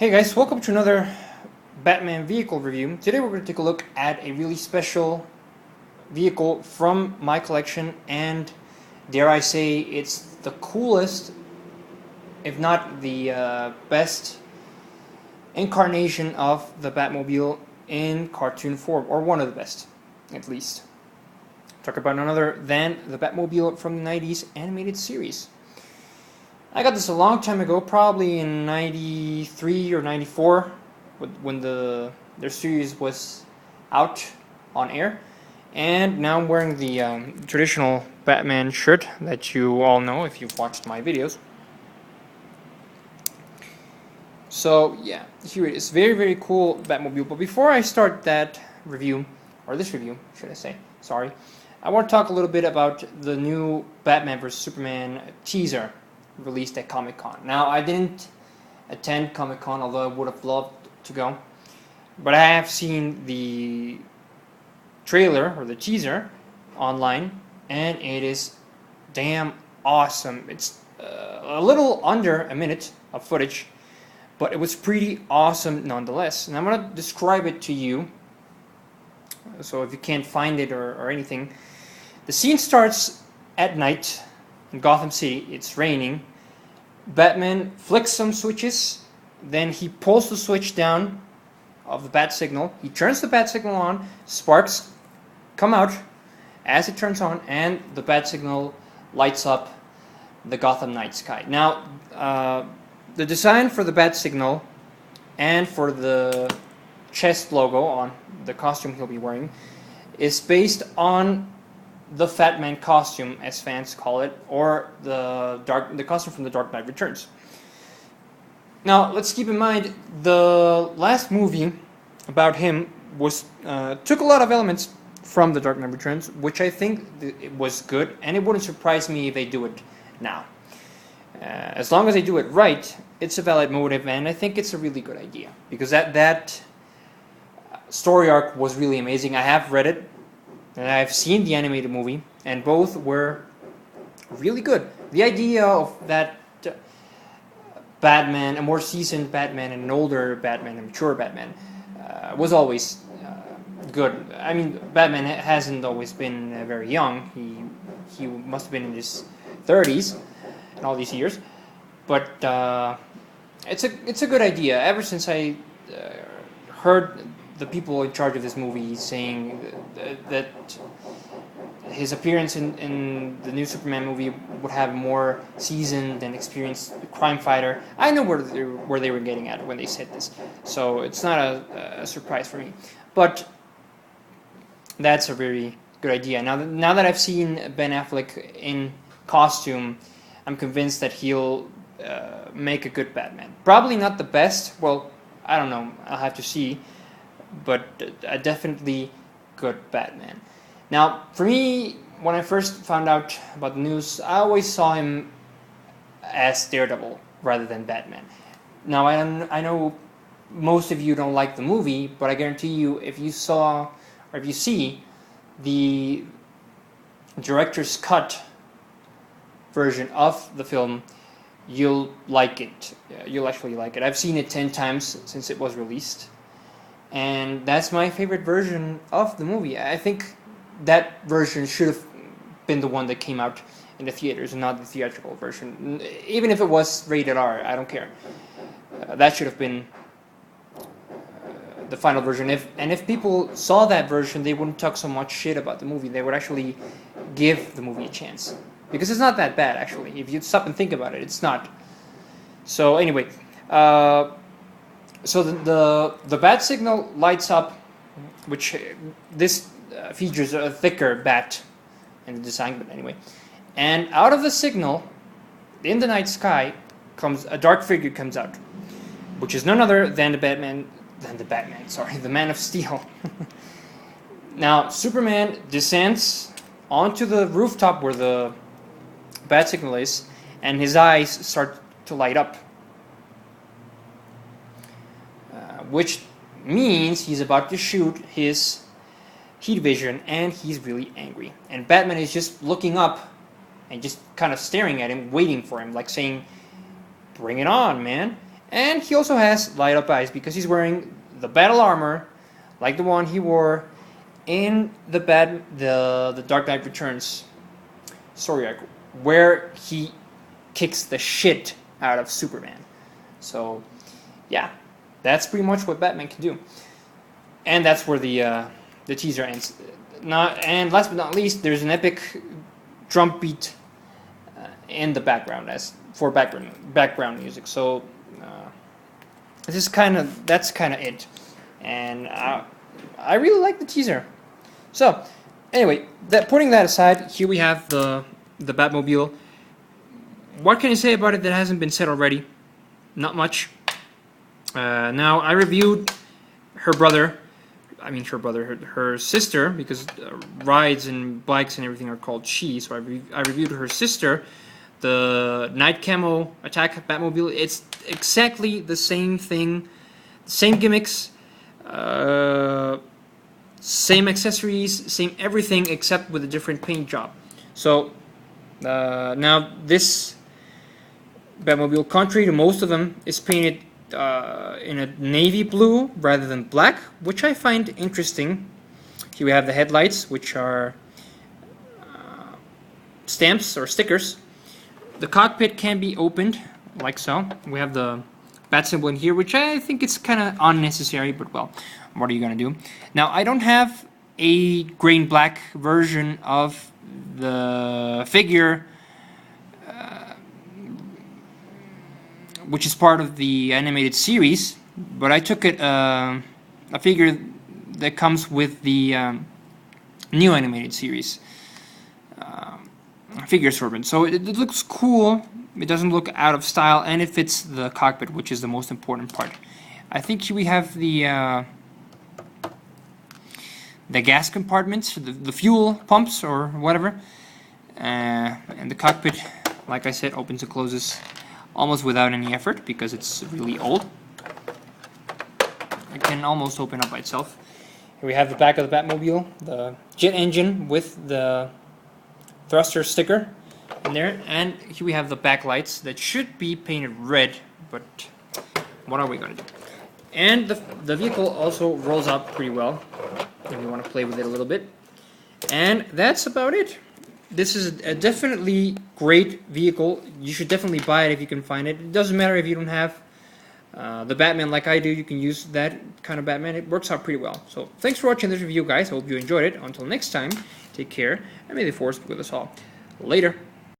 Hey guys, welcome to another Batman vehicle review. Today we're going to take a look at a really special vehicle from my collection, and dare I say it's the coolest, if not the best incarnation of the Batmobile in cartoon form, or one of the best, at least. Talk about none other than the Batmobile from the 90s animated series. I got this a long time ago, probably in 93 or 94, when their series was out on air. And now I'm wearing the traditional Batman shirt that you all know if you've watched my videos. So yeah, here it is. Very, very cool Batmobile. But before I start that review, or this review, should I say, sorry, I want to talk a little bit about the new Batman vs. Superman teaser released at Comic-Con. Now, I didn't attend Comic-Con, although I would have loved to go, but I have seen the trailer, or the teaser, online, and it is damn awesome. It's a little under a minute of footage, but it was pretty awesome nonetheless. And I'm going to describe it to you, so if you can't find it or anything. The scene starts at night in Gotham City. It's raining. Batman flicks some switches, then he pulls the switch down of the bat signal. He turns the bat signal on, sparks come out as it turns on, and the bat signal lights up the Gotham night sky. Now, the design for the bat signal and for the chest logo on the costume he'll be wearing is based on the Fat Man costume, as fans call it, or the costume from The Dark Knight Returns. Now, let's keep in mind the last movie about him was took a lot of elements from The Dark Knight Returns, which I think it was good, and it wouldn't surprise me if they do it now. As long as they do it right, it's a valid motive, and I think it's a really good idea, because that story arc was really amazing. I have read it, and I've seen the animated movie, and both were really good. The idea of that Batman, a more seasoned Batman and an older Batman, a mature Batman, was always good. I mean, Batman hasn't always been very young. He must have been in his 30s in all these years, but it's a good idea. Ever since I heard the people in charge of this movie saying that his appearance in the new Superman movie would have a more seasoned and experienced crime fighter, I know where they were getting at when they said this, so it's not a surprise for me. But that's a very good idea. Now that I've seen Ben Affleck in costume, I'm convinced that he'll make a good Batman. Probably not the best. Well, I don't know. I'll have to see. But a definitely good Batman. Now, for me, when I first found out about the news, I always saw him as Daredevil rather than Batman. Now, I know most of you don't like the movie, but I guarantee you, if you saw or if you see the director's cut version of the film, you'll like it. You'll actually like it. I've seen it 10 times since it was released. And that's my favorite version of the movie. I think that version should have been the one that came out in the theaters and not the theatrical version. Even if it was rated R, I don't care. That should have been the final version. If people saw that version, they wouldn't talk so much shit about the movie. They would actually give the movie a chance. Because it's not that bad, actually. If you stop and think about it, it's not. So anyway, so the bat signal lights up, which this features a thicker bat in the design, but anyway. And out of the signal, in the night sky, comes a dark figure comes out, which is none other than the Man of Steel. Now, Superman descends onto the rooftop where the bat signal is, and his eyes start to light up. Which means he's about to shoot his heat vision, and he's really angry. And Batman is just looking up and just kind of staring at him, waiting for him, like saying, "Bring it on, man." And he also has light up eyes because he's wearing the battle armor, like the one he wore in the Dark Knight Returns story arc, where he kicks the shit out of Superman. So, yeah, that's pretty much what Batman can do. And that's where the teaser ends. And last but not least, there's an epic drum beat in the background for background music. So that's kind of it. And I really like the teaser. So anyway, putting that aside, here we have the Batmobile. What can I say about it that hasn't been said already? Not much. Now I reviewed her sister, because rides and bikes and everything are called she. So I reviewed her sister, the Night Camo Attack Batmobile. It's exactly the same thing, same gimmicks, same accessories, same everything, except with a different paint job. So now this Batmobile, contrary to most of them, is painted in a navy blue rather than black, which I find interesting. Here we have the headlights, which are stamps or stickers. The cockpit can be opened, like so. We have the bat symbol in here, which I think it's kind of unnecessary, but well, what are you going to do? Now, I don't have a gray and black version of the figure, which is part of the animated series, but I took it a figure that comes with the new animated series figure assortment. So it looks cool, it doesn't look out of style, and it fits the cockpit, which is the most important part. I think here we have the gas compartments, the fuel pumps or whatever, and the cockpit, like I said, opens and closes almost without any effort because it's really old. It can almost open up by itself. Here we have the back of the Batmobile, the jet engine with the thruster sticker in there, and here we have the backlights that should be painted red, but what are we going to do? And the vehicle also rolls out pretty well if you want to play with it a little bit. And that's about it. This is a definitely great vehicle. You should definitely buy it if you can find it. It doesn't matter if you don't have the Batman like I do. You can use that kind of Batman. It works out pretty well. So thanks for watching this review, guys. I hope you enjoyed it. Until next time, take care, and may the force be with us all. Later.